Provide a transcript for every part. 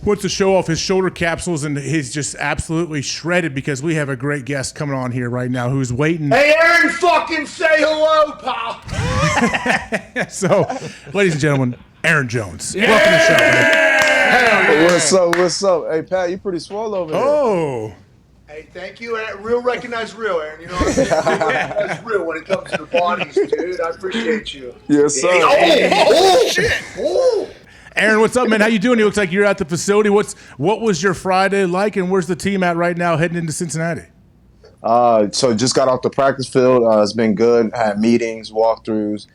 wants to show off his shoulder capsules, and he's just absolutely shredded because we have a great guest coming on here right now who's waiting. Hey, Aaron, fucking say hello, pal. So, ladies and gentlemen, Aaron Jones. Yeah! Welcome to the show, man. Yeah. What's up? Hey, Pat, you pretty swole over there. Oh. Hey, thank you. Real recognize real, Aaron. You know what I mean? Real recognize real when it comes to the bodies, dude. I appreciate you. Yes, sir. Oh, shit. Oh. Aaron, what's up, man? How you doing? It looks like you're at the facility. What was your Friday like, and where's the team at right now heading into Cincinnati? So just got off the practice field. It's been good. Had meetings, walkthroughs,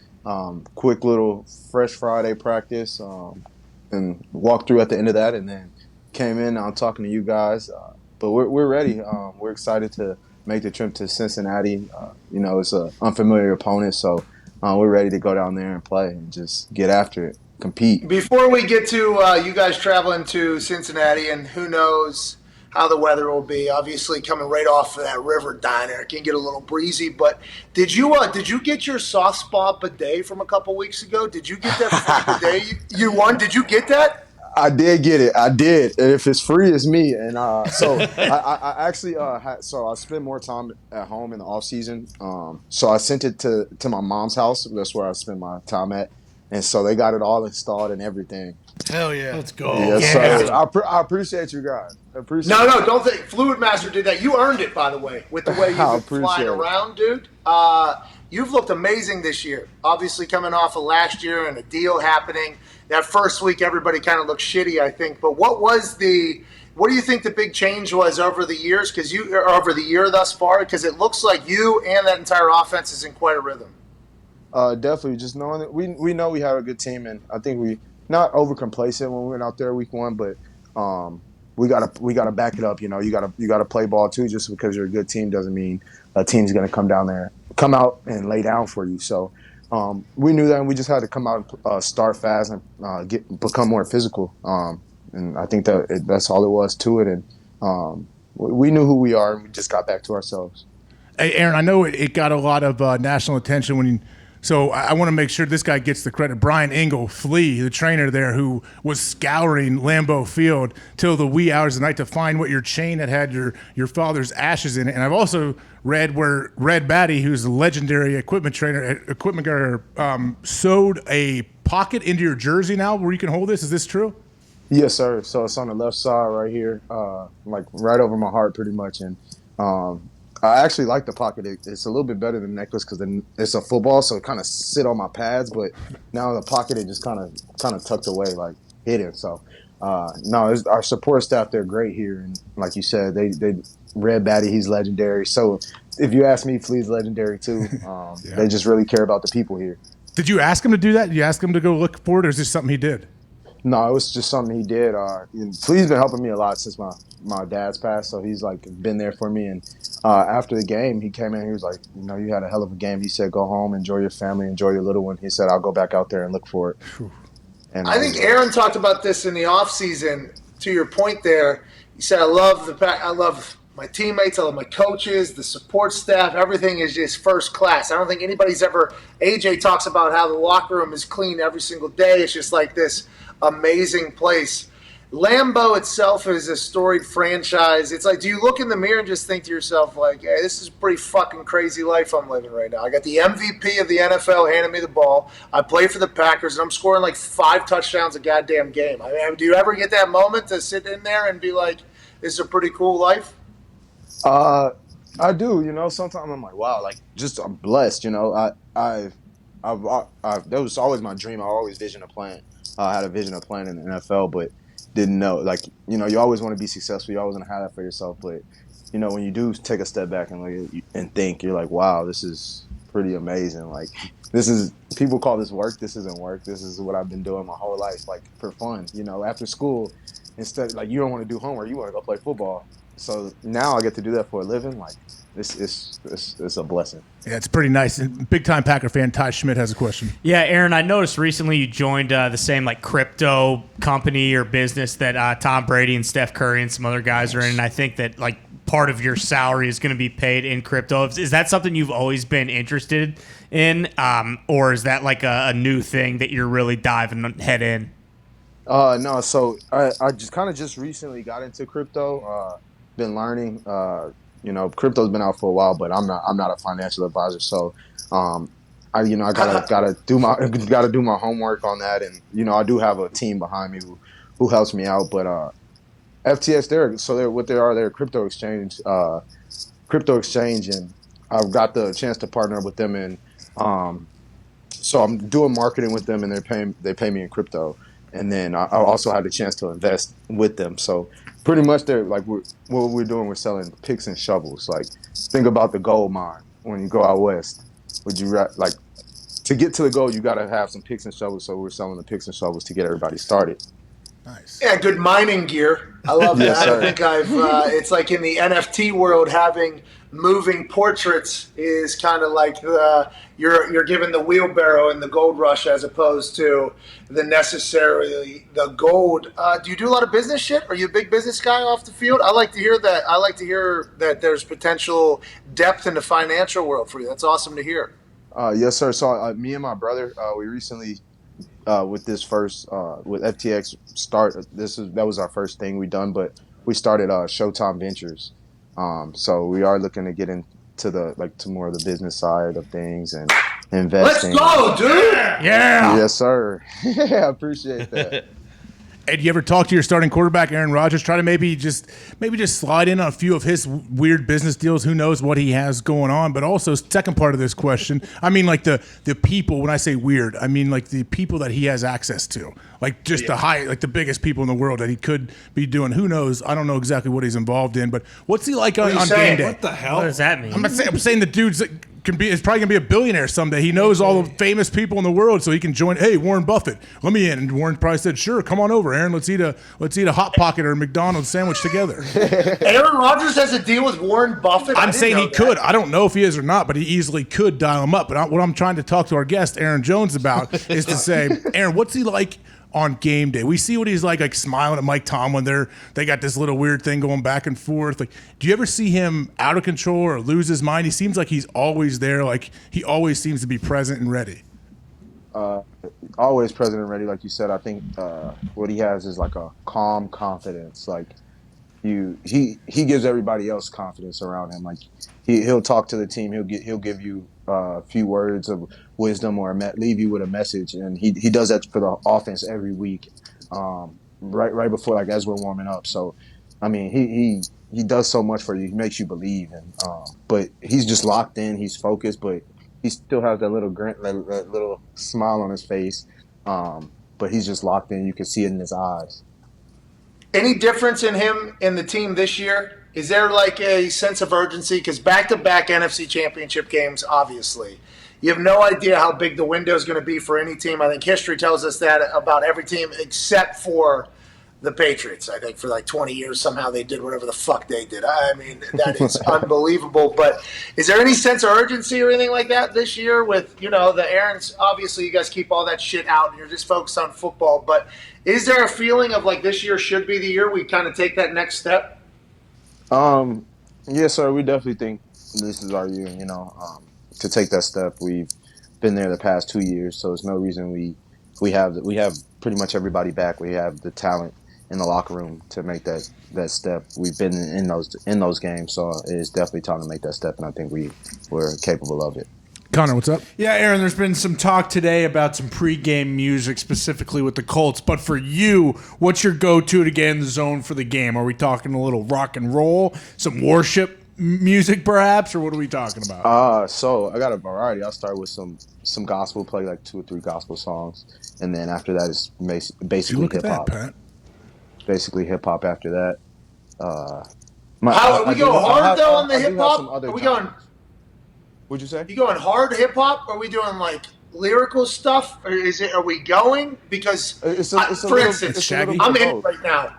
quick little fresh Friday practice, and walkthrough at the end of that, and then came in. I'm talking to you guys, but we're ready. We're excited to make the trip to Cincinnati. It's an unfamiliar opponent, so we're ready to go down there and play and just get after it. Compete. Before we get to you guys traveling to Cincinnati, and who knows how the weather will be, obviously coming right off of that river diner, it can get a little breezy. But did you get your soft spot bidet from a couple weeks ago? Did you get that free bidet you won? Did you get that? I did get it. I did. And if it's free, it's me. And so I actually I spent more time at home in the off season. So I sent it to my mom's house. That's where I spend my time at. And so they got it all installed and everything. Hell yeah. Let's go. Yes, sir. I appreciate you guys. No, don't think. Fluid Master did that. You earned it, by the way, with the way you've been flying around, dude. You've looked amazing this year. Obviously coming off of last year and a deal happening. That first week, everybody kind of looked shitty, I think. But what do you think the big change was over the years? Over the year thus far? Because it looks like you and that entire offense is in quite a rhythm. Definitely, just knowing that we know we have a good team, and I think we not over complacent when we went out there week one, but we gotta back it up. You gotta play ball too. Just because you're a good team doesn't mean a team's gonna come out and lay down for you. So we knew that, and we just had to come out and start fast and become more physical. And I think that's all it was to it. And we knew who we are, and we just got back to ourselves. Hey, Aaron, I know it got a lot of national attention when. So I want to make sure this guy gets the credit. Brian Engel, Flea, the trainer there, who was scouring Lambeau Field till the wee hours of the night to find what your chain had your father's ashes in it. And I've also read where Red Batty, who's a legendary equipment guy, sewed a pocket into your jersey now where you can hold this. Is this true? Yes, sir. So it's on the left side right here, like right over my heart pretty much. And I actually like the pocket. It's a little bit better than the necklace because it's a football, so it kind of sit on my pads. But now in the pocket, it just kind of tucked away, like hidden. So our support staff, they're great here, and like you said, they Red Batty, he's legendary. So if you ask me, Flea's legendary too. Yeah. They just really care about the people here. Did you ask him to do that? Did you ask him to go look for it, or is this something he did? No, it was just something he did. Flea's been helping me a lot since my dad's passed, so he's like been there for me. And after the game, he came in. He was like, you had a hell of a game. He said, go home, enjoy your family, enjoy your little one. He said, I'll go back out there and look for it. And I think Aaron talked about this in the offseason. To your point there, he said, I love my teammates, I love my coaches, the support staff. Everything is just first class. I don't think anybody's ever. AJ talks about how the locker room is clean every single day. It's just like this amazing place. Lambeau itself is a storied franchise. It's like, do you look in the mirror and just think to yourself, like, hey, this is a pretty fucking crazy life I'm living right now. I got the MVP of the NFL handing me the ball. I play for the Packers, and I'm scoring like 5 touchdowns a goddamn game. I mean, do you ever get that moment to sit in there and be like, this is a pretty cool life? I do. Sometimes I'm like, wow, like, just I'm blessed. That was always my dream. I always visioned had a vision of playing in the NFL, but didn't know. Like, you always want to be successful. You always want to have that for yourself. But, when you do take a step back and think, you're like, wow, this is pretty amazing. Like, people call this work. This isn't work. This is what I've been doing my whole life, like, for fun. After school, instead, like, you don't want to do homework. You want to go play football. So now I get to do that for a living. Like, it's a blessing. Yeah, it's pretty nice. And big-time Packer fan Ty Schmidt has a question. Yeah, Aaron, I noticed recently you joined the same like crypto company or business that Tom Brady and Steph Curry and some other guys are in. And I think that like part of your salary is going to be paid in crypto. Is that something you've always been interested in, or is that like a new thing that you're really diving head in? No, so I just kind of just recently got into crypto. Been learning. Crypto's been out for a while, but I'm not a financial advisor. So, I gotta do my gotta do my homework on that, and I do have a team behind me who helps me out. But FTX, they're a crypto exchange, and I've got the chance to partner with them, and so I'm doing marketing with them, and they pay me in crypto, and then I also had the chance to invest with them. So pretty much they're like what we're doing. We're selling picks and shovels. Like think about the gold mine when you go out west. Would you like to get to the gold? You got to have some picks and shovels. So we're selling the picks and shovels to get everybody started. Nice. Yeah, good mining gear. I love Yes, that. sir. I think it's like in the NFT world, having moving portraits is kind of like you're given the wheelbarrow in the gold rush as opposed to the gold. Do you do a lot of business shit? Are you a big business guy off the field? I like to hear that. I like to hear that there's potential depth in the financial world for you. That's awesome to hear. Yes, sir. So me and my brother, we recently with this first with FTX that was our first thing we done, but we started Showtime Ventures. So we are looking to get into to more of the business side of things and Let's investing. go, dude. Yeah. Yes, sir. I appreciate that. Ed, you ever talk to your starting quarterback, Aaron Rodgers? Try to maybe just slide in on a few of his weird business deals. Who knows what he has going on? But also, second part of this question, I mean, like the people. When I say weird, I mean like the people that he has access to, like just the biggest people in the world that he could be doing. Who knows? I don't know exactly what he's involved in, but what's he like on game day? What the hell? What does that mean? I'm saying the dude's is probably gonna be a billionaire someday. He knows all the famous people in the world, so he can join. Hey, Warren Buffett, let me in. And Warren probably said, "Sure, come on over, Aaron. Let's eat a hot pocket or a McDonald's sandwich together." Aaron Rodgers has a deal with Warren Buffett. I'm saying he could. I don't know if he is or not, but he easily could dial him up. But what I'm trying to talk to our guest, Aaron Jones, about is to say, Aaron, what's he like on game day? We see what he's like smiling at Mike Tomlin. They got this little weird thing going back and forth. Like, do you ever see him out of control or lose his mind? He seems like he's always there. Like he always seems to be present and ready. Always present and ready, like you said. I think what he has is like a calm confidence. Like he gives everybody else confidence around him. Like he'll talk to the team. He'll give you a few words of wisdom or leave you with a message, and he does that for the offense every week, right before as we're warming up. So, I mean, he does so much for you. He makes you believe, and but he's just locked in. He's focused, but he still has that little grin, that little smile on his face. But he's just locked in. You can see it in his eyes. Any difference in him and the team this year? Is there like a sense of urgency? Because back-to-back NFC Championship games, obviously. You have no idea how big the window is going to be for any team. I think history tells us that about every team except for the Patriots. I think for like 20 years somehow they did whatever the fuck they did. I mean, that is unbelievable. But is there any sense of urgency or anything like that this year with, the Aarons? Obviously, you guys keep all that shit out and you're just focused on football. But is there a feeling of like this year should be the year we kind of take that next step? Yes, sir. We definitely think this is our year, to take that step. We've been there the past 2 years, so there's no reason we have pretty much everybody back. We have the talent in the locker room to make that step. We've been in those games, so it's definitely time to make that step, and I think we're capable of it. Connor, what's up? Yeah, Aaron, there's been some talk today about some pregame music, specifically with the Colts. But for you, what's your go-to to get in the zone for the game? Are we talking a little rock and roll, some worship music perhaps, or what are we talking about? So I got a variety. I'll start with some gospel, play like 2 or 3 gospel songs, and then after that is basically Look at hip hop. that, Pat. Basically hip hop after that. Are we going hard though on the hip hop? Are we going? What'd you say? You going hard hip hop? Are we doing like lyrical stuff? Or are we going? Because for instance, I'm in it right now.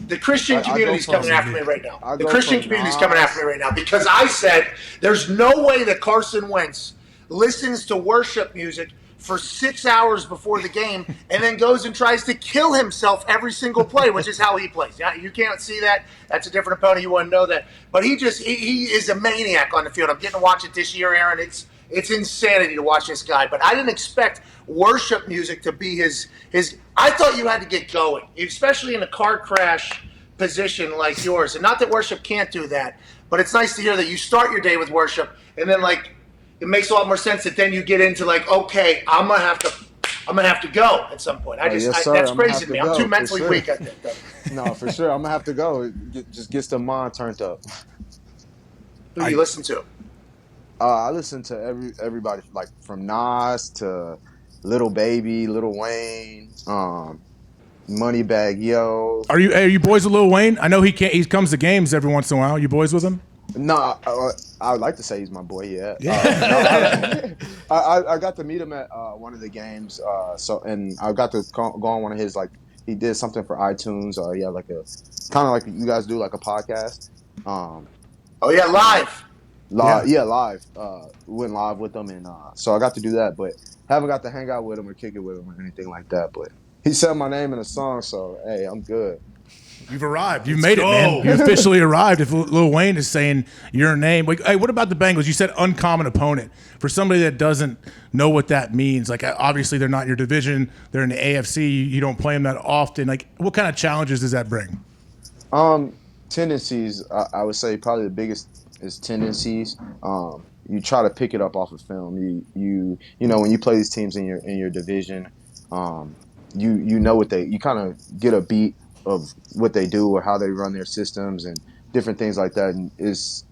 The Christian community's coming after me right now. The Christian community's coming after me right now because I said there's no way that Carson Wentz listens to worship music for 6 hours before the game and then goes and tries to kill himself every single play, which is how he plays. You can't see that. That's a different opponent. You wouldn't know that. But he is a maniac on the field. I'm getting to watch it this year, Aaron. It's It's insanity to watch this guy. But I didn't expect worship music to be his. I thought you had to get going, especially in a car crash position like yours. And not that worship can't do that, but it's nice to hear that you start your day with worship, and then like it makes a lot more sense that then you get into like, okay, I'm gonna have to go at some point. That's crazy to me. I'm too mentally weak, I think. No, for sure. I'm gonna have to go. It just gets the mind turned up. Who do you listen to? I listen to everybody, like from Nas to Lil Baby, Lil Wayne, Moneybagg Yo. Are you boys with Lil Wayne? I know he comes to games every once in a while. You boys with him? No, I would like to say he's my boy. Yeah. I got to meet him at one of the games. And I got to go on one of his, like, he did something for iTunes. Yeah, like a kind of like you guys do, like a podcast. Oh yeah, live. Live. Went live with him, and so I got to do that, but haven't got to hang out with him or kick it with him or anything like that. But he said my name in a song, so hey, I'm good. You've arrived. You've made it, man. You officially arrived. If Lil Wayne is saying your name, like, hey, what about the Bengals? You said uncommon opponent. For somebody that doesn't know what that means, like obviously they're not your division. They're in the AFC. You don't play them that often. Like, what kind of challenges does that bring? Tendencies. I would say probably the biggest is tendencies. You try to pick it up off of film. You know when you play these teams in your division, you know what you kind of get a beat of what they do or how they run their systems and different things like that. And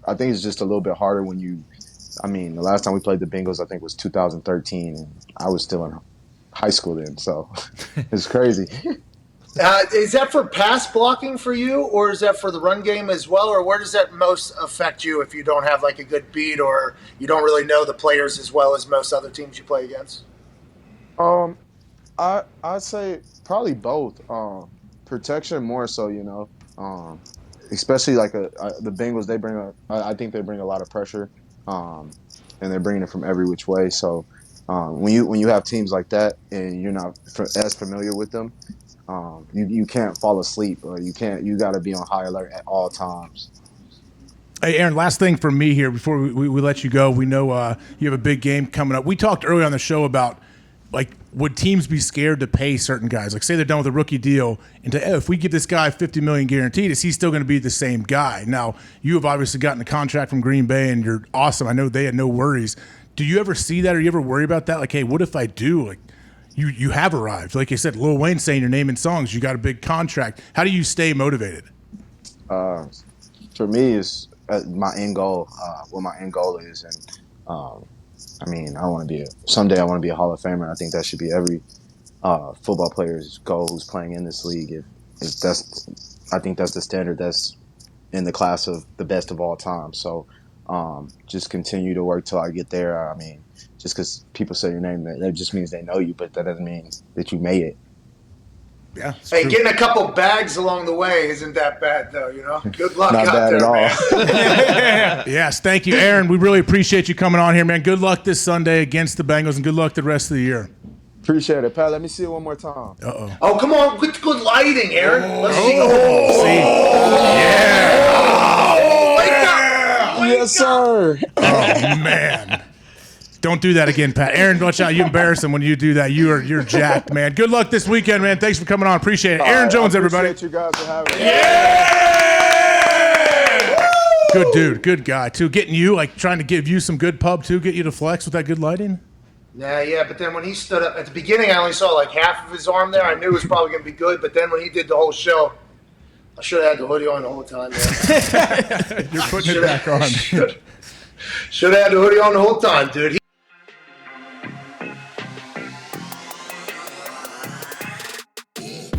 I think it's just a little bit harder when the last time we played the Bengals, I think was 2013, and I was still in high school then, so it's crazy. Is that for pass blocking for you, or is that for the run game as well, or where does that most affect you if you don't have like a good beat or you don't really know the players as well as most other teams you play against? I'd say probably both. Protection more so, especially like the Bengals. I think they bring a lot of pressure, and they're bringing it from every which way. So when you have teams like that and you're not as familiar with them, you can't fall asleep, or you got to be on high alert at all times. Hey, Aaron, last thing for me here before we let you go. We know you have a big game coming up. We talked earlier on the show about, like, would teams be scared to pay certain guys? Like, say they're done with a rookie deal, and if we give this guy $50 million guaranteed, is he still going to be the same guy? Now, you have obviously gotten a contract from Green Bay, and you're awesome. I know they had no worries. Do you ever see that, or you ever worry about that? Like, hey, what if I do? Like, you have arrived. Like I said, Lil Wayne saying your name in songs. You got a big contract. How do you stay motivated? For me, it's my end goal. What my end goal is, and I want to someday I want to be a Hall of Famer. I think that should be every football player's goal who's playing in this league. I think that's the standard that's in the class of the best of all time. So just continue to work till I get there. Just because people say your name, that just means they know you, but that doesn't mean that you made it. Yeah. Hey, getting a couple bags along the way isn't that bad, though. Good luck Not out bad there, at all. man. Yes, thank you, Aaron. We really appreciate you coming on here, man. Good luck this Sunday against the Bengals, and good luck the rest of the year. Appreciate it, Pat. Let me see it one more time. Uh-oh. Oh, come on. Good lighting, Aaron. Let's see. Yes, sir. Oh, man. Don't do that again, Pat. Aaron, watch out. You embarrass him when you do that. You're jacked, man. Good luck this weekend, man. Thanks for coming on. Appreciate it. Aaron Jones, everybody. Appreciate you guys for having me. Yeah! Good dude. Good guy, too. Getting you, like, trying to give you some good pub, too. Get you to flex with that good lighting. Yeah, but then when he stood up, at the beginning, I only saw like half of his arm there. I knew it was probably going to be good, but then when he did the whole show, I should have had the hoodie on the whole time, man. You're putting it back on. Should have had the hoodie on the whole time, dude.